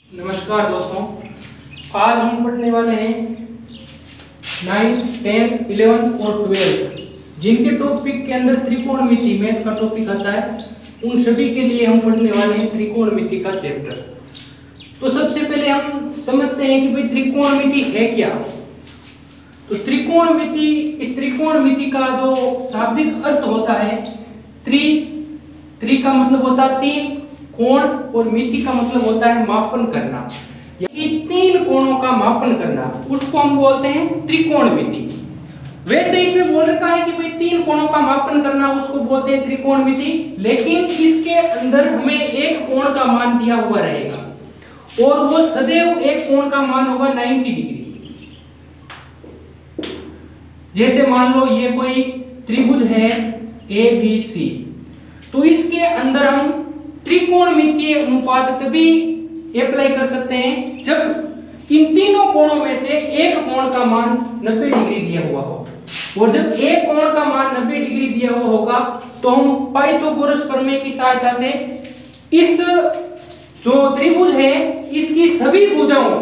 नमस्कार दोस्तों, आज हम पढ़ने वाले हैं 9th, 10th, 11th और 12th जिनके टॉपिक के अंदर त्रिकोणमिति मैथ का टॉपिक आता है। उन सभी के लिए हम पढ़ने वाले हैं त्रिकोणमिति का चैप्टर। तो सबसे पहले हम समझते हैं कि भाई त्रिकोणमिति है क्या। तो त्रिकोणमिति, इस त्रिकोणमिति का जो शाब्दिक अर्थ होता है, त्रि का मतलब होता है तीन, कोण, और मिति का मतलब होता है मापन करना। यानी तीन कोणों का मापन करना, उसको हम बोलते हैं त्रिकोणमिति। वैसे इसमें बोल रखा है कि भाई तीन कोणों का मापन करना, उसको बोलते हैं त्रिकोणमिति। लेकिन इसके अंदर हमें एक कोण का मान दिया हुआ रहेगा और वो सदैव एक कोण का मान होगा 90 डिग्री। जैसे मान लो ये कोई त्रिभुज है ABC, तो इसके अंदर हम त्रिकोणमितीय अनुपात तभी अप्लाई कर सकते हैं जब इन तीनों कोणों में से एक कोण का मान 90 डिग्री दिया हुआ हो। और जब एक कोण का मान 90 डिग्री दिया हुआ होगा तो हम पाइथागोरस प्रमेय की सहायता से इस जो त्रिभुज है इसकी सभी भुजाओं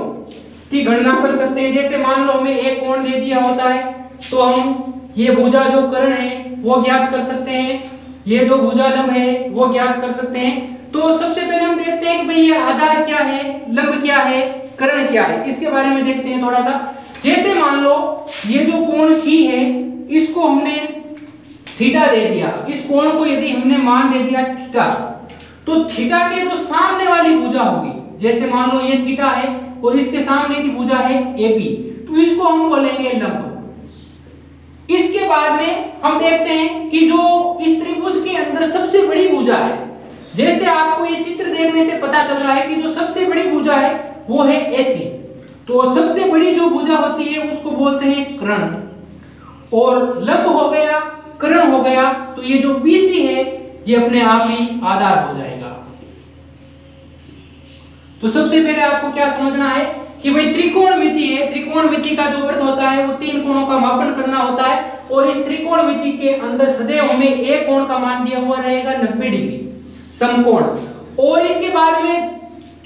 की गणना कर सकते हैं। जैसे मान लो हमें एक कोण दे दिया होता है तो हम ये भुजा जो कर्ण है वो ज्ञात कर सकते हैं, ये जो भुजा लंब है वो ज्ञात कर सकते हैं। तो सबसे पहले हम देखते हैं कि भाई ये आधार क्या है, लंब क्या है, कर्ण क्या है, इसके बारे में देखते हैं थोड़ा सा। जैसे मान लो ये जो कोण C है इसको हमने थीटा दे दिया, इस कोण को यदि हमने मान दे दिया थीटा, तो थीटा के जो सामने वाली भुजा होगी, जैसे मान लो ये थीटा है और इसके सामने की भुजा है AB, तो इसको हम बोलेंगे लंब। इसके बाद में हम देखते हैं कि जो इस त्रिभुज के अंदर सबसे बड़ी भुजा है, जैसे आपको ये चित्र देखने से पता चल रहा है कि जो सबसे बड़ी भुजा है वो है AC, तो सबसे बड़ी जो भुजा होती है उसको बोलते हैं कर्ण। और लंब हो गया, कर्ण हो गया, तो ये जो BC है ये अपने आप ही आधार हो जाएगा। तो सबसे पहले आपको क्या समझना है कि भाई त्रिकोणमिति है, त्रिकोणमिति का जो अर्थ होता है वो तीन कोणों का मापन करना होता है। और इस त्रिकोणमिति के अंदर सदैव हमें एक कोण का मान दिया हुआ रहेगा 90 डिग्री समकोण। और इसके बाद में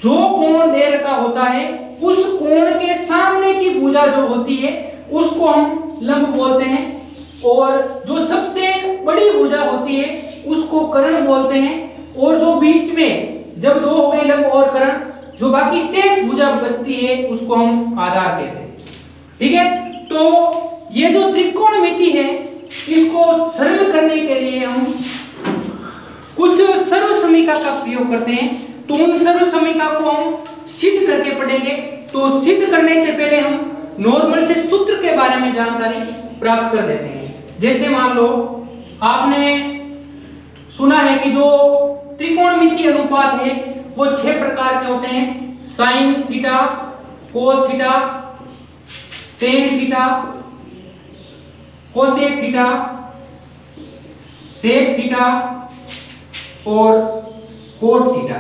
जो कोण दे रखा होता है उस कोण के सामने की भुजा जो होती है उसको हम लंब बोलते हैं, और जो सबसे बड़ी भुजा होती है उसको कर्ण बोलते हैं। और जो बीच में जब दो हो गए लंब और कर्ण, जो बाकी शेष भुजा बचती है उसको हम आधार कहते हैं। ठीक है, तो ये जो त्रिकोणमिति है इसको सरल करने के लिए हम कुछ सर्वसमीका का प्रयोग करते हैं। तो उन सर्वसमीका को हम सिद्ध करके पढ़ेंगे। तो सिद्ध करने से पहले हम नॉर्मल से सूत्र के बारे में जानकारी प्राप्त कर लेते हैं। जैसे मान लो आपने सुना है कि जो त्रिकोणमिति अनुपात है वो 6 प्रकार के होते हैं: sine theta, cos theta, tan theta, cosec theta, sec theta और कोट थीटा।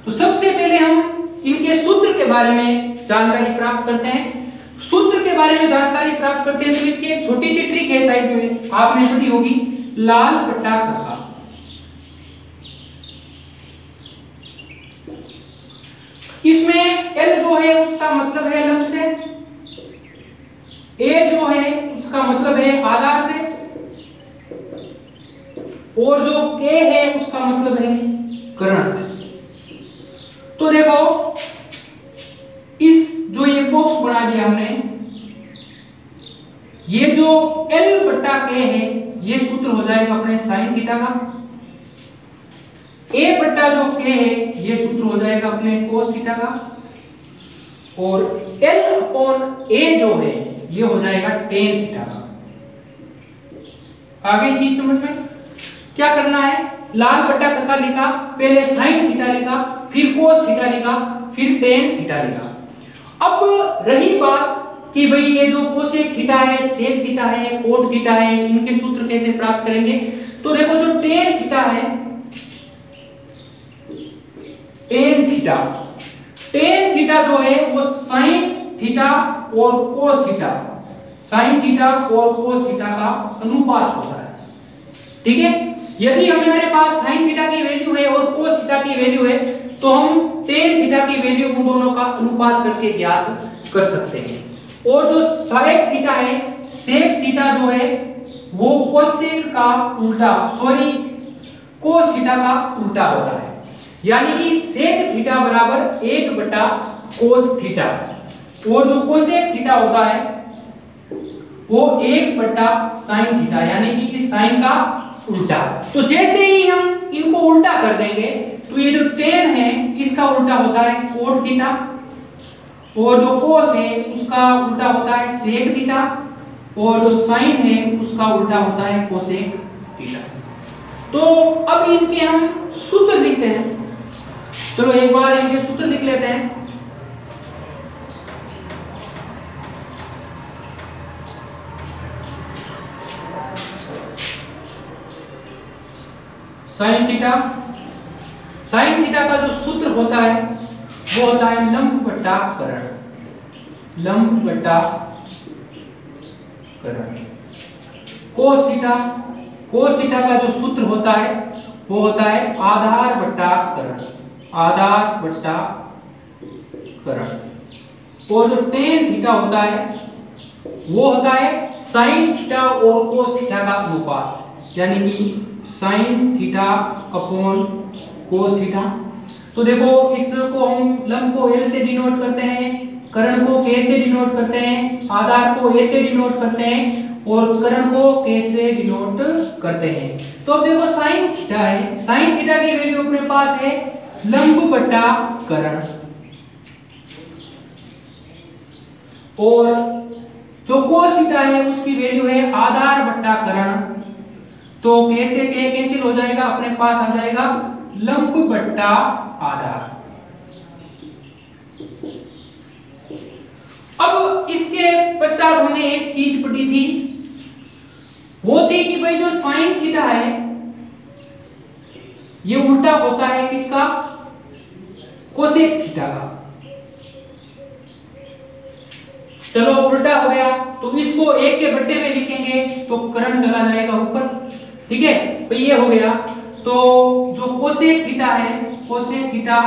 तो सबसे पहले हम इनके सूत्र के बारे में जानकारी प्राप्त करते हैं। सूत्र के बारे में जानकारी प्राप्त करते हैं तो इसकी एक छोटी सी ट्रिक है, साइड में आपने पढ़ी होगी, लाल पट्टा कक्का। इसमें L जो है उसका मतलब है लंब से, A जो है उसका मतलब है आधार से, और जो K है उसका मतलब है कर्ण से। तो देखो इस जो ये बॉक्स बना दिया हमने, ये जो L बट्टा K है ये सूत्र हो जाएगा अपने साइन थीटा का। A बट्टा जो K है ये सूत्र हो जाएगा अपने कोस थीटा का। और L अपॉन A जो है ये हो जाएगा टेन थीटा का। आगे चीज समझ में क्या करना है, लाल बट्टा कक्का लिखा, पहले साइन थीटा लिखा, फिर कोस थीटा लिखा, फिर टेन थीटा लिखा। अब रही बात कि भाई ये जो कोसेक थीटा है, सेक थीटा है, कोट थीटा है, इनके सूत्र कैसे प्राप्त करेंगे। तो देखो जो टेन थीटा है, टेन थीटा, टेन थीटा जो है वो साइन थीटा और कोस थीटा, साइन थीटा और कोस थीटा का अनुपात होता है। ठीक है, यदि हमारे पास साइन थीटा की वैल्यू है और कोस थीटा की वैल्यू है तो हम tan थीटा की वैल्यू उन दोनों का अनुपात करके ज्ञात कर सकते हैं। और जो sec थीटा है, sec थीटा जो है वो cosec का उल्टा, cos थीटा का उल्टा होता है। यानी कि sec थीटा बराबर 1/cos थीटा, और जो cosec थीटा होता है वो 1/sin थीटा, यानी कि इस sin का उल्टा। तो जैसे ही हम इनको उल्टा कर देंगे तो ये जो tan है इसका उल्टा होता है cot थीटा, और जो cos है उसका उल्टा होता है sec थीटा, और जो sin है उसका उल्टा होता है cosec थीटा। तो अब इनके हम सूत्र लिखते हैं। चलो एक बार इनके सूत्र लिख लेते हैं। sin थीटा का जो सूत्र होता है वो होता है लंब बटा करण। cos थीटा का जो सूत्र होता है वो होता है आधार बटा करण। और जो tan थीटा होता है वो होता है sin थीटा और cos थीटा का अनुपात, यानी कि sin theta upon cos theta. तो देखो इसको हम लंब को L से डिनोट करते हैं, करण को K से डिनोट करते हैं, आधार को A से डिनोट करते हैं और करण को K से डिनोट करते हैं। तो अब देखो sin थीटा है, sin थीटा की वैल्यू अपने पास है लंब बटा करण, और जो cos थीटा है उसकी वैल्यू है आधार बटा करण। तो K से K कैंसिल हो जाएगा, अपने पास आ जाएगा लंब बटा आधार। अब इसके पश्चात हमने एक चीज पढ़ी थी, वो थी कि भाई जो sin थीटा है ये उल्टा होता है किसका, cosec थीटा का। चलो उल्टा हो गया तो इसको एक के बट्टे में लिखेंगे तो करण चला जाएगा ऊपर, ठीक है। तो ये हो गया, तो जो cosec थीटा है, cosec थीटा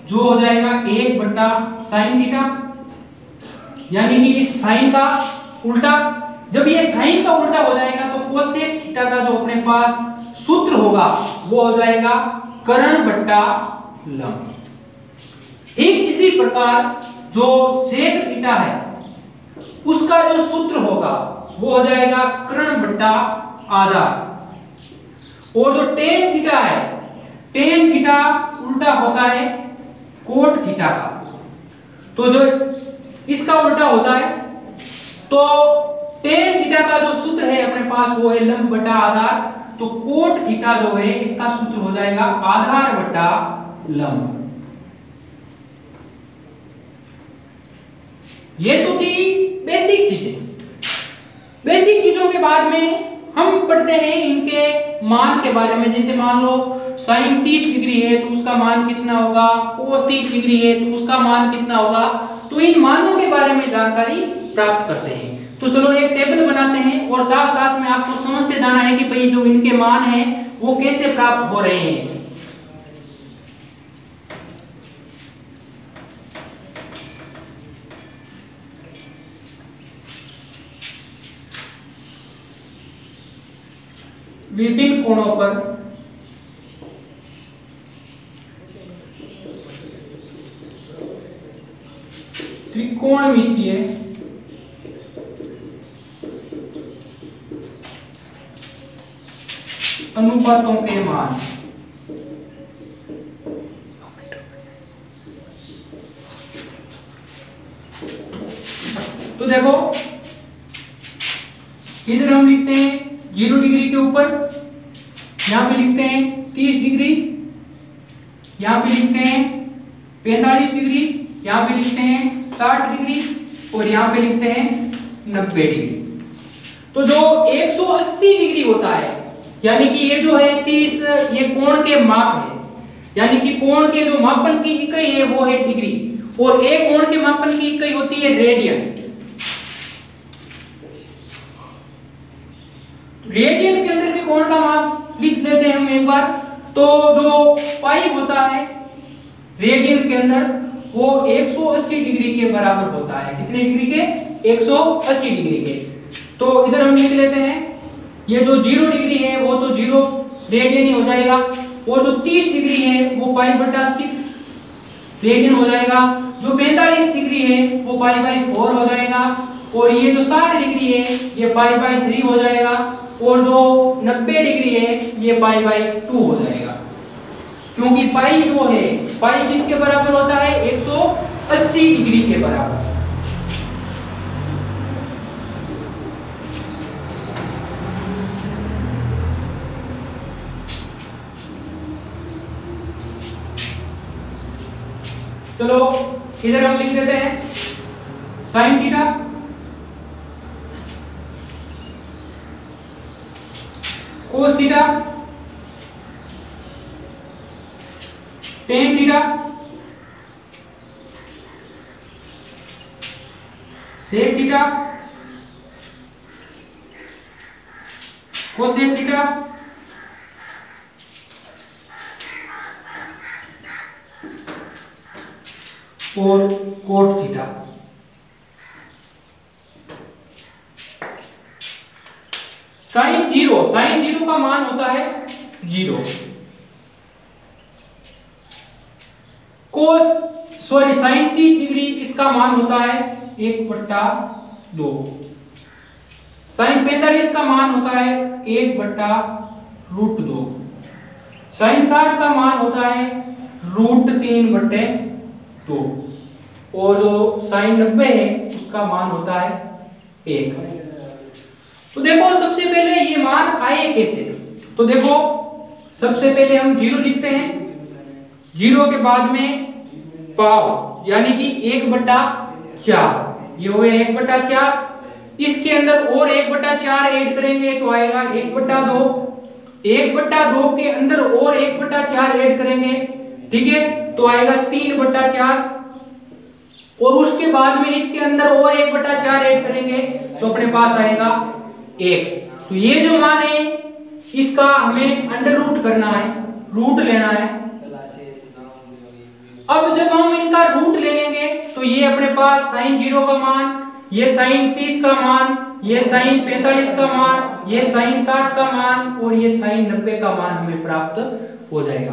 जो हो जाएगा 1/sin थीटा, यानी कि इस sin का उल्टा। जब ये sin का उल्टा हो जाएगा तो cosec थीटा का जो अपने पास सूत्र होगा वो हो जाएगा करण बटा लंब। ठीक इसी प्रकार जो sec थीटा है उसका जो सूत्र होगा वो हो जाएगा करण बटा आधार। और जो tan थीटा है, tan थीटा उल्टा होता है cot थीटा का, तो जो इसका उल्टा होता है, तो tan थीटा का जो सूत्र है अपने पास वो है लंब बटा आधार। तो cot थीटा जो है इसका सूत्र हो जाएगा आधार बटा लंब। ये तो थी बेसिक चीजें। बेसिक चीजों के बाद में हम पढ़ते हैं इनके मान के बारे में। जैसे मान लो sin 30 डिग्री है तो उसका मान कितना होगा, cos 30 डिग्री है तो उसका मान कितना होगा। तो इन मानों के बारे में जानकारी प्राप्त करते हैं। तो चलो एक टेबल बनाते हैं और साथ साथ में आपको समझते जाना है कि भाई जो इनके मान हैं वो कैसे प्राप्त हो रहे हैं। विभिन्न कोणों पर त्रिकोणमितीय अनुपातों के मान। तो देखो इधर हम लिखते हैं 0 डिग्री के ऊपर, यहां पे लिखते हैं 30 डिग्री, यहां पे लिखते हैं 45 डिग्री, यहां पे लिखते हैं 60 डिग्री और यहां पे लिखते हैं 90 डिग्री। तो जो 180 डिग्री होता है, यानी कि ये जो है 30, ये कोण के माप है, यानी कि कोण के जो मापन की इकाई है वो है डिग्री, और एक कोण के मापन की इकाई होती है रेडियन। रेडियन के अंदर भी कोण का माप लिख लेते हैं हम एक बार। तो जो पाई होता है रेडियन के अंदर वो 180 डिग्री के बराबर होता है। कितने डिग्री के? 180 डिग्री के। तो इधर हम लिख लेते हैं, ये जो 0 डिग्री है वो तो 0 रेडियन ही हो जाएगा, और जो 30 डिग्री है वो π/6 रेडियन हो जाएगा, जो 45 डिग्री है वो π/4 हो जाएगा, और ये जो 60 डिग्री है ये π/3 हो जाएगा, और जो 90 डिग्री है ये π/2 हो जाएगा। क्योंकि पाई जो है, पाई किसके बराबर होता है? 180 डिग्री के बराबर। चलो इधर हम लिख देते हैं sine theta cos theta tan theta sec theta cosec theta और कोट थीटा। साइन जीरो का मान होता है 0। साइन 30 डिग्री इसका मान होता है 1/2। साइन 45 का मान होता है 1/√2। साइन 60 का मान होता है √3/2, और जो साइन 90 है उसका मान होता है 1। तो देखो सबसे पहले ये मान आए कैसे? तो देखो सबसे पहले हम 0 लिखते हैं, 0 के बाद में पाव यानी कि 1/4, ये हो गया 1/4। इसके अंदर और 1/4 ऐड करेंगे तो आएगा 1/2। 1/2 के अंदर और 1/4 ऐड करेंगे, ठीक है, तो आएगा 3/4, और उसके बाद में इसके अंदर और 1/4 ऐड करेंगे तो अपने पास आएगा 1। तो ये जो मान है इसका हमें अंडर रूट करना है, रूट लेना है। अब जब हम इनका रूट ले लेंगे तो ये अपने पास साइन 0 का मान, ये साइन 30 का मान, ये साइन 45 का मान, ये साइन 60 का मान, और ये साइन 90 का मान हमें प्राप्त हो जाएगा।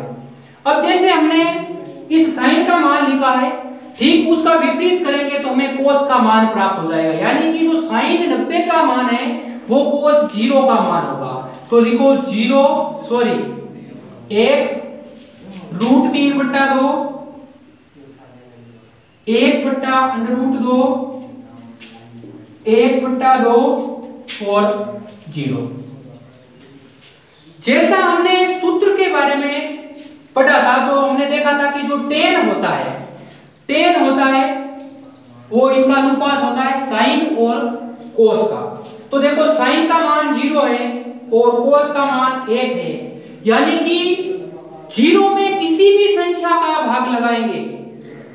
अब जैसे हमने इस साइन का मान लिखा है, ठीक उसका विपरीत करेंगे तो हमें कोस का मान प्राप्त हो जाएगा, यानी कि जो साइन 90 का मान है वो कोस 0 का मान होगा। तो लिखो 1√3/2 1/√2 1/2 और 0। जैसा हमने सूत्र के बारे में पढ़ा था तो हमने देखा था कि जो टेन होता है वो इनका अनुपात होता है साइन और कोस का। तो देखो साइन का मान 0 है और कोस का मान 1 है, यानी कि 0 में किसी भी संख्या का भाग लगाएंगे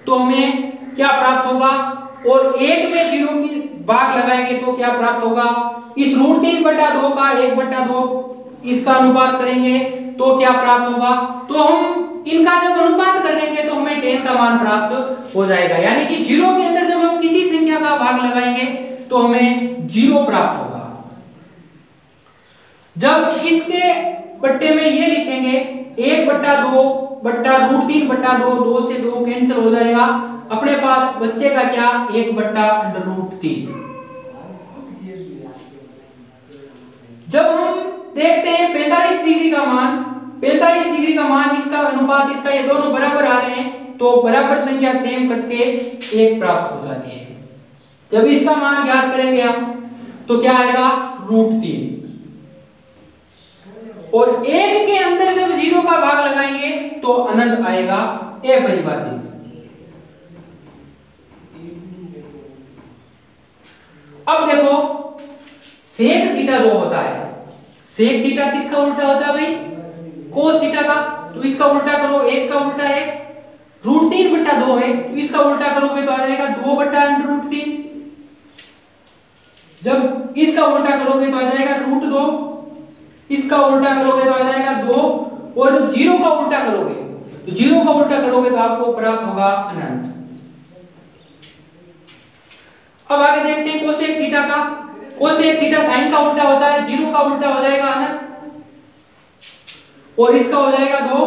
तो हमें क्या प्राप्त होगा, और 1 में 0 की भाग लगाएंगे तो क्या प्राप्त होगा। इस √3/2 का 1/2 इसका अनुपात करेंगे तो क्या प्राप्त होगा। तो हम इनका जब अनुपात कर लेंगे तो हमें 10 का मान प्राप्त हो जाएगा, यानी कि 0 के अंदर जब हम किसी संख्या का भाग लगाएंगे तो हमें 0 प्राप्त होगा। जब इसके बट्टे में ये लिखेंगे 1/2/√3/2, 2 से 2 कैंसिल हो जाएगा, अपने पास बच्चे का क्या 1/√3। जब हम देखते हैं 45 डिग्री का मान, 45 डिग्री का मान, इसका अनुपात इसका, ये दोनों बराबर आ रहे हैं तो बराबर संख्या सेम कट के 1 प्राप्त हो जाती है। जब इसका मान ज्ञात करेंगे हम तो क्या आएगा √3, और 1 के अंदर जब 0 का भाग लगाएंगे तो अनंत आएगा, अपरिभाषित। अब देखो सेक थीटा जो होता है, सेक थीटा किसका उल्टा होता है भाई, कोस थीटा का। तो इसका उल्टा करो, 1 का उल्टा है √3/2 है, तो इसका उल्टा करोगे तो आ जाएगा 2/√3। जब इसका उल्टा करोगे तो आ जाएगा √2, इसका उल्टा करोगे तो आ जाएगा 2, और जब 0 का उल्टा करोगे तो 0 का उल्टा करोगे तो आपको प्राप्त होगा अनंत। अब आगे देखते हैं कोसेक थीटा का। कोसेक थीटा साइन का उल्टा होता है, 0 का उल्टा हो जाएगा अनंत और इसका हो जाएगा 2,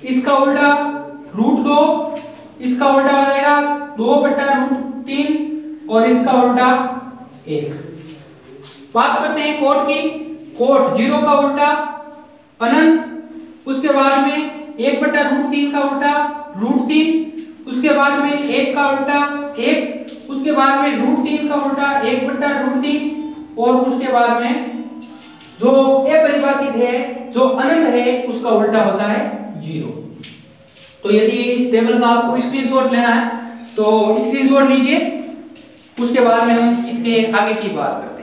इसका उल्टा √2, इसका उल्टा हो जाएगा 2/√3 और इसका उल्टा 1। बात करते हैं कोट की। कोट 0 का उल्टा अनंत, उसके बाद में 1/√3 का उल्टा √3, उसके बाद में 1 का उल्टा 1, उसके बाद में √3 का उल्टा 1/√3 और उसके बाद में जो अपरिभाषित है, जो अनंत है, उसका उल्टा होता है 0। तो यदि इस टेबल का आपको स्क्रीनशॉट लेना है तो स्क्रीनशॉट लीजिए, उसके बाद में हम इसके आगे की बात करते हैं।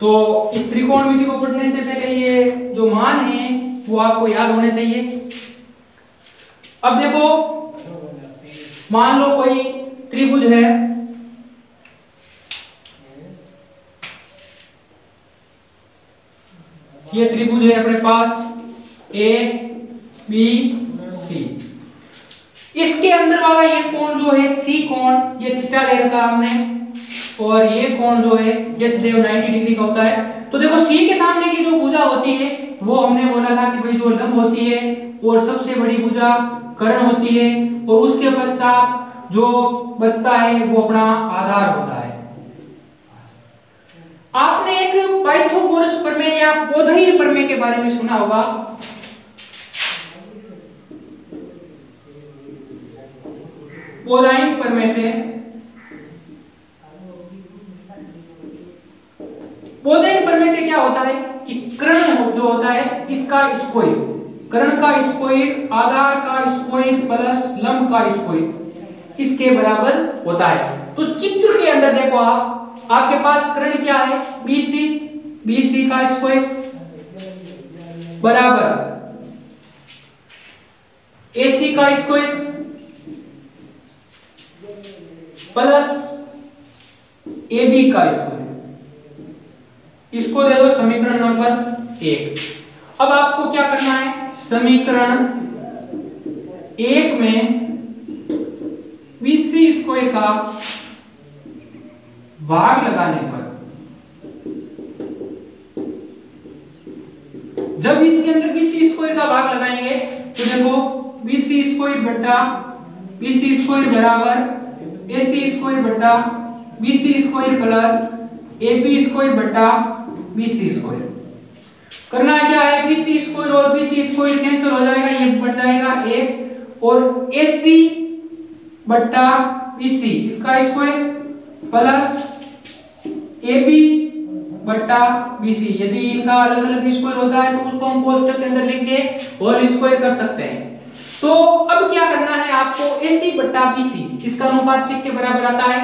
तो इस त्रिकोणमिति को पढ़ने से पहले ये जो मान है वो आपको याद होने चाहिए। अब देखो, मान लो कोई त्रिभुज है, ये त्रिभुज है अपने पास ए बी सी। इसके अंदर वाला ये कोण जो है सी कोण, ये थीटा ले रखा हमने, और ये कोण जो है ये सदैव 90 डिग्री का होता है। तो देखो सी के सामने की जो भुजा होती है वो हमने बोला था कि भाई जो लंब होती है और सबसे बड़ी भुजा कर्ण होती है, और उसके पश्चात जो बचता है वो अपना आधार होता है। आपने एक पाइथागोरस प्रमेय या बोधायन प्रमेय के बारे में सुना होगा। बोधायन प्रमेय से, बोधायन प्रमेय से क्या होता है कि कर्ण जो होता है इसका स्क्वायर, कर्ण का स्क्वायर आधार का स्क्वायर प्लस लंब का स्क्वायर इसके बराबर होता है। तो चित्र के अंदर देखो आपके पास कर्ण क्या है BC, BC का स्क्वायर बराबर AC का स्क्वायर प्लस AB का स्क्वायर। इसको दे दो समीकरण नंबर 1। अब आपको क्या करना है, समीकरण 1 में BC स्क्वायर का भाग लगाने पर, जब इसके अंदर BC स्क्वायर का भाग लगाएंगे तो देखो BC स्क्वायर बटा BC स्क्वायर बराबर AC स्क्वायर बटा BC square plus AB square बटा BC स्क्वायर। करना क्या है, BC स्क्वायर और BC स्क्वायर कैंसिल हो जाएगा, ये बन जाएगा 1 और AC बटा BC इसका स्क्वायर प्लस AB बटा BC। यदि इनका अलग अलग स्क्वायर होता है तो उसको हम कोष्टक के अंदर लिख के होल स्क्वायर कर सकते हैं। तो अब क्या करना है आपको, AC बटा BC इसका अनुपात किसके बराबर आता है,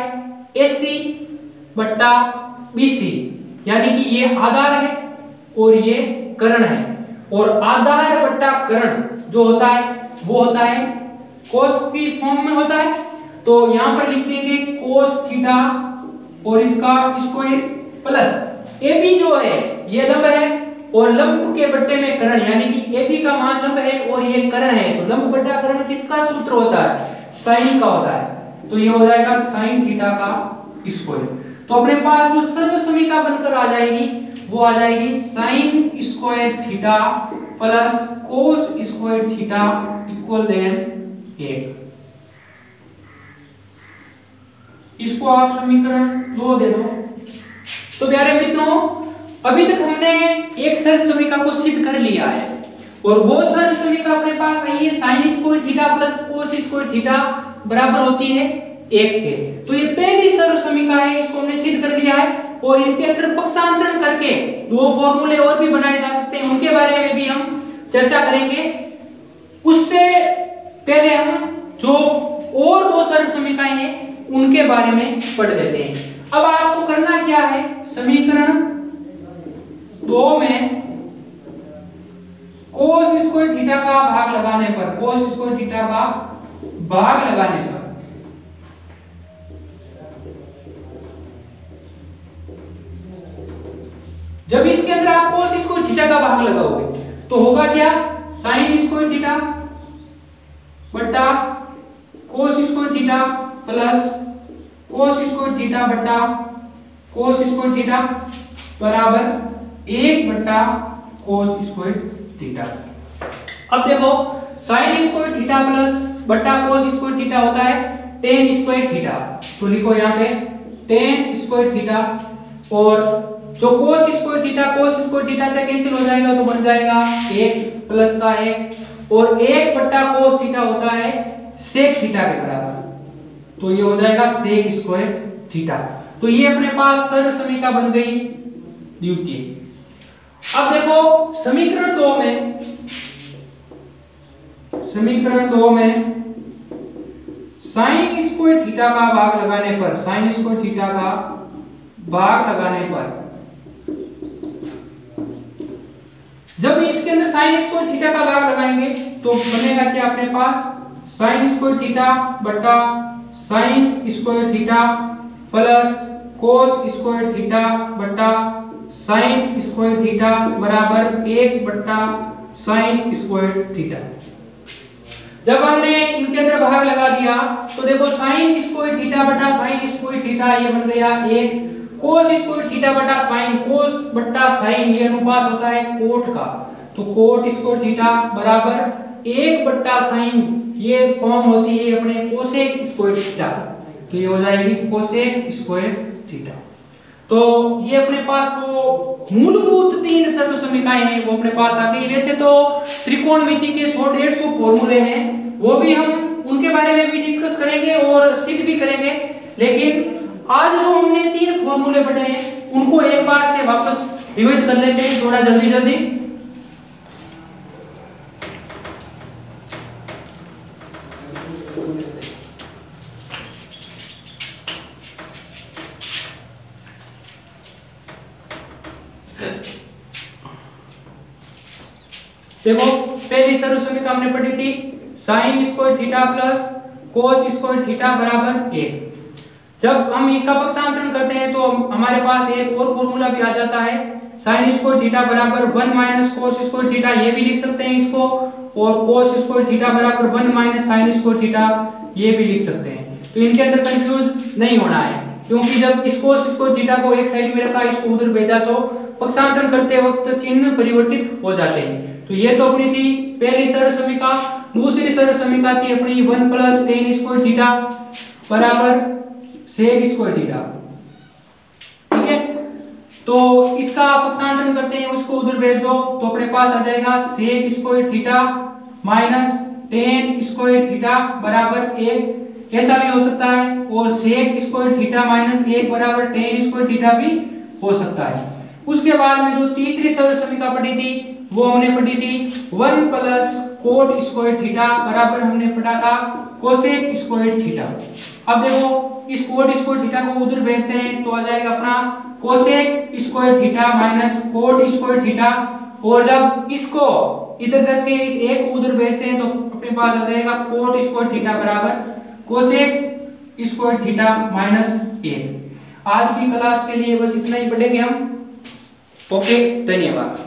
AC बटा BC, यानी कि ये आधार है और ये कर्ण है, और आधार बटा कर्ण जो होता है वो होता है कोस की फॉर्म में होता है। तो यहां पर लिख देंगे कोस थीटा और इसका स्क्वायर प्लस AB जो है ये लंब है और लंब के बट्टे में कर्ण, यानी कि AB का मान लंब है और ये कर्ण है, तो लंब बटा कर्ण किसका सूत्र होता है, साइन का होता है। तो ये हो जाएगा साइन थीटा का स्क्वायर। तो अपने पास जो सर्वसमीका बनकर आ जाएगी वो आ जाएगी sine square theta plus cos square theta equal then 1। इसको आप समीकरण 2 दे दो। तो प्यारे मित्रों, अभी तक हमने एक सर्वसमीका को सिद्ध कर लिया है और वो सर्वसमीका अपने पास आई है sign square theta plus cos square theta बराबर होती है 1 के। तो ये पहली सर्वसमीका है, इसको हमने सिद्ध कर लिया है और इनके अंदर पक्षांतरण करके 2 फॉर्मूले और भी बनाए जा सकते हैं, उनके बारे में भी हम चर्चा करेंगे। उससे पहले हम जो और 2 सर्वसमीकाएं हैं उनके बारे में पढ़ लेते हैं। अब आपको करना क्या है, समीकरण 2 में कोस स्क्वायर थीटा का भाग लगाने पर, कोस स्क्वायर थीटा का भाग लगाने पर जब इसके अंदर आप कोस स्क्वायर थीटा का भाग लगाओगे तो होगा क्या, साइन स्क्वायर थीटा बटा कोस square theta plus cos square theta बटा कोस स्क्वायर थीटा बराबर 1 बटा कोस स्क्वायर थीटा। अब देखो साइन स्क्वायर थीटा प्लस बटा कोस स्क्वायर थीटा होता है टेन स्क्वायर थीटा, तो लिखो यहाँ पे टेन स्क्वायर थीटा, और जो कोस स्क्वायर थीटा से कैंसिल हो जाएगा तो बन जाएगा 1 प्लस का 1, और 1 बटा कोस थीटा होता है सेक थीटा के बराबर, तो ये हो जाएगा सेक स्क्वायर थीटा। तो ये अपने पास सर्व समीकरण बन गई द्वितीय। अब देखो समीकरण 2 में साइन स्क्वायर थीटा का भाग लगाने पर, साइन स्क्वायर थीटा का भाग लगाने पर जब इसके अंदर साइन स्क्वायर थीटा का भाग लगाएंगे तो बनेगा क्या अपने पास, साइन स्क्वायर थीटा बटा sign square theta plus cos square theta बटा साइन स्क्वायर थीटा बराबर 1 बटा साइन स्क्वायर थीटा। जब हमने इनके अंदर भाग लगा दिया तो देखो साइन स्क्वायर थीटा बटा साइन स्क्वायर थीटा ये बन गया 1, कोस स्क्वायर थीटा बटा साइन, कोस बटा साइन ये अनुपात होता है कोट का, तो कोट स्क्वायर थीटा बराबर 1 बटा साइन ये फॉर्म होती है अपने कोसेक स्क्वायर थीटा, तो ये हो जाएगी कोसेक स्क्वायर थीटा। तो ये अपने पास तो मूलभूत 3 सर्व समीकरण हैं वो अपने पास आ गई। वैसे तो त्रिकोणमिति के 100-150 फॉर्मूले हैं, वो भी हम उनके बारे में भी डिस्कस करेंगे और सिद्ध भी करेंगे, लेकिन आज जो हमने 3 फॉर्मूले पढ़े हैं उनको एक बार से वापस रिवाइज कर लेते हैं थोड़ा जल्दी। देखो पहली सर्व समीकरण हमने पढ़ी थी sign square theta plus cos square theta बराबर 1। जब हम इसका पक्षांतरण करते हैं तो हमारे पास एक और फॉर्मूला भी आ जाता है, साइन स्क्वायर थीटा बराबर 1 माइनस कोस स्क्वायर थीटा, ये भी लिख सकते हैं इसको, और कोस स्क्वायर थीटा बराबर 1 माइनस साइन स्क्वायर थीटा ये भी लिख सकते हैं। तो इनके अंदर कंफ्यूज नहीं होना है, क्योंकि जब इस कोस स्क्वायर थीटा को एक साइड में रखा इसको उधर भेजा तो पक्षांतरण करते वक्त चिन्ह परिवर्तित हो जाते हैं। तो ये तो अपनी थी पहली सर्व समीकरण। दूसरी सर्व समीकरण थी अपनी 1 प्लस टेन स्क्वायर थीटा बराबर सेक स्क्वायर थीटा, ठीक है। तो इसका पक्षांतरण करते हैं उसको उधर भेज दो तो अपने पास आ जाएगा sec square theta minus tan square theta बराबर 1, ऐसा भी हो सकता है, और सेक स्क्वायर थीटा माइनस 1 बराबर टेन स्क्वायर थीटा भी हो सकता है। उसके बाद में जो तीसरी सर्व समीकरण पढ़ी थी वो हमने पढ़ी थी 1 प्लस कोट स्क्वायर थीटा बराबर हमने पढ़ा था कोसेक स्क्वायर थीटा। अब देखो इस कोट स्क्वायर थीटा को उधर भेजते हैं तो आ जाएगा अपना cosec square theta minus cot square theta, और जब इसको इधर रख के इस एक को उधर भेजते हैं तो अपने पास आ जाएगा कोट स्क्वायर थीटा बराबर कोसेक स्क्वायर थीटा माइनस 1। आज की क्लास के लिए बस इतना ही पढ़ेंगे हम। ओके, धन्यवाद।